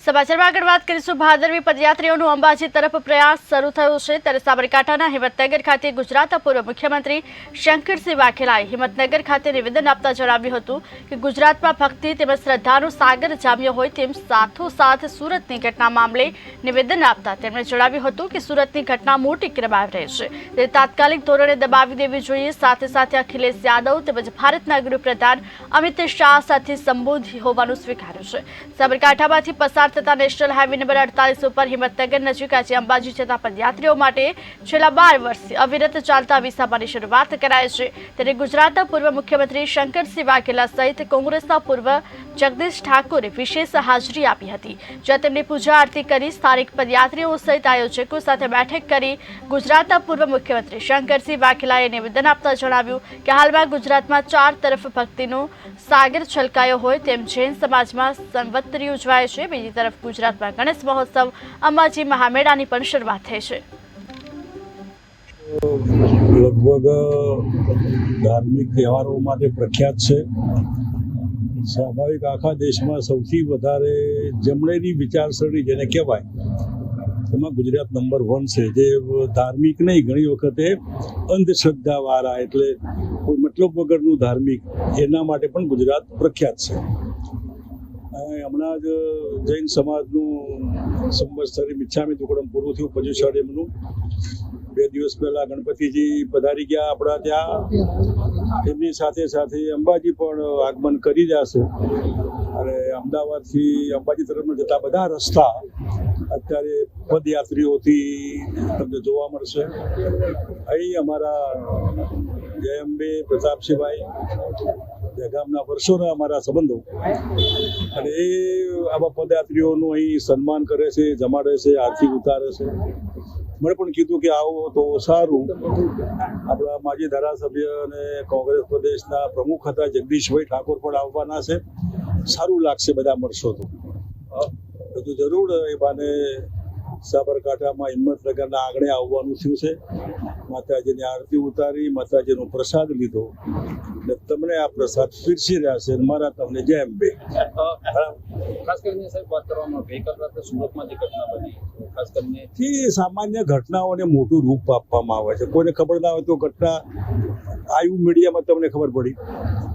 સમાચારમાં આગળ વાત કરીશું। ભાદરવી પદયાત્રીઓનું અંબાજી તરફ પ્રયાસ શરૂ થયો છે ત્યારે સાબરકાંઠાના હિંમતનગર ખાતે ગુજરાતના પૂર્વ મુખ્યમંત્રી શંકરસિંહ વાઘેલાએ હિંમતનગર ખાતે નિવેદન આપતા જણાવ્યું હતું કે ગુજરાતમાં ભક્તિ તેમજ શ્રદ્ધાનો સાગર જામ્યો હોય તેમ સાથોસાથ સુરતની ઘટના મામલે નિવેદન આપતા તેમણે જણાવ્યું હતું કે સુરતની ઘટના મોટી કરવામાં રહી છે તે તાત્કાલિક ધોરણે દબાવી દેવી જોઈએ। સાથે સાથે અખિલેશ યાદવ તેમજ ભારતના ગૃહપ્રધાન અમિત શાહ સાથે સંબોધી હોવાનું સ્વીકાર્યું છે। સાબરકાંઠામાંથી પસાર તથા નેશનલ હાઈવે નંબર 48 ઉપર હિંમતનગર નજીક આજે અંબાજી જતા પદયાત્રીઓ માટે છેલ્લા 12 વર્ષથી અવિરત ચાલતા વિસામાની શરૂઆત કરાઈ છે ત્યારે ગુજરાતના પૂર્વ મુખ્યમંત્રી શંકરસિંહ વાઘેલા સહિત કોંગ્રેસના પૂર્વ જગદીશ ઠાકોરે વિશેષ હાજરી આપી હતી, જ્યાં તેમણે પૂજા આરતી કરી સ્થાનિક પદયાત્રીઓ સહિત આયોજકો સાથે બેઠક કરી ગુજરાતના પૂર્વ મુખ્યમંત્રી શંકરસિંહ વાઘેલાએ નિવેદન આપતા જણાવ્યું કે હાલમાં ગુજરાતમાં ચાર તરફ ભક્તિનો સાગર છલકાયો હોય તેમ જૈન સમાજમાં સંવત્સરી ઉજવાય છે। બીજી તરફ ગુજરાતમાં ગણેશ મહોત્સવ અંબાજી મહામેળાની પણ શરૂઆત થઈ છે। લગભગ ધાર્મિક તહેવારો માટે પ્રખ્યાત છે। સ્વાભાવિક આખા દેશમાં સૌથી વધારે જમણેરી વિચારસરણી જેને કહેવાય એમાં ગુજરાત નંબર 1 છે, જે ધાર્મિક નહીં ઘણી વખતે અંધશ્રદ્ધાવાળા એટલે કોઈ મતલબ વગરનું ધાર્મિક એના માટે પણ ગુજરાત પ્રખ્યાત છે। હમણાં જ જૈન સમાજનું સંવત્સરી મિચ્છામી દુક્કડમ પૂરું થયું, પર્યુષણનું 2 દિવસ પહેલા ગણપતિજી પધારી ગયા આપણા ત્યાં, એમની સાથે સાથે અંબાજી પણ આગમન કરી રહ્યા છે અને અમદાવાદથી અંબાજી તરફ જતા બધા રસ્તા અત્યારે પદયાત્રીઓથી તમને જોવા મળશે। અહીં અમારા જય અંબે પ્રતાપસિંહભાઈ ગામના વર્ષોના અમારા સંબંધો અને એ આવા પદયાત્રીઓનું અહીં સન્માન કરે છે, જમાડે છે, આરતી ઉતારે છે। મને પણ કીધું કે આવો તો સારું। આપણા માજી ધારાસભ્ય અને કોંગ્રેસ પ્રદેશના પ્રમુખ હતા જગદીશભાઈ ઠાકોર પણ આવવાના છે, સારું લાગશે બધા મળશો તો જરૂર એ બાને સાબરકાંઠામાં હિંમતનગરના આંગણે આવવાનું થયું છે। માતાજીની આરતી ઉતારી, માતાજીનો પ્રસાદ લીધો ને તમને આ પ્રસાદ પીરસી રહ્યા છે। મારા તમને જય અંબે। ખાસ કરીને સાહેબ વાત કરવામાં ગઈકાલ રાત્રે સુરતમાં જે ઘટના બની, ખાસ કરીને સામાન્ય ઘટનાઓને મોટું રૂપ આપવામાં આવે છે। કોઈને ખબર ના હોય તો ઘટના આયુ મીડિયામાં તમને ખબર પડી,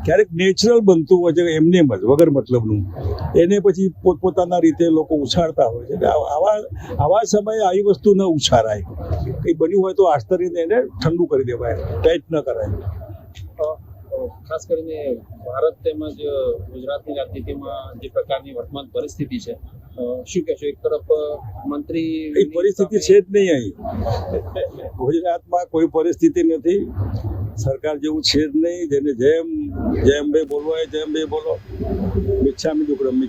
ક્યારેક નેચરલ બનતું હોય છે એમને જ વગર મતલબનું, એને પછી પોતપોતાના રીતે લોકો ઉછાળતા હોય છે। આવા સમયે આવી વસ્તુ ન ઉછાળાય, કંઈ બન્યું હોય તો આશ્ચર્યને એને ઠંડુ કરી દેવાય, ટાઈટ ન કરાય। ખાસ કરીને ભારત તેમજ ગુજરાતની રાજનીતિમાં જે પ્રકારની વર્તમાન પરિસ્થિતિ છે, શું કહેશો? એક તરફ મંત્રી પરિસ્થિતિ છે જ નહીં, અહીં ગુજરાતમાં કોઈ પરિસ્થિતિ નથી, સરકાર જેવું છે જ નહીં। જેને જેમ ભાઈ બોલવો હોય જેમ ભાઈ બોલો, મિચ્છામી દુક્કડમ।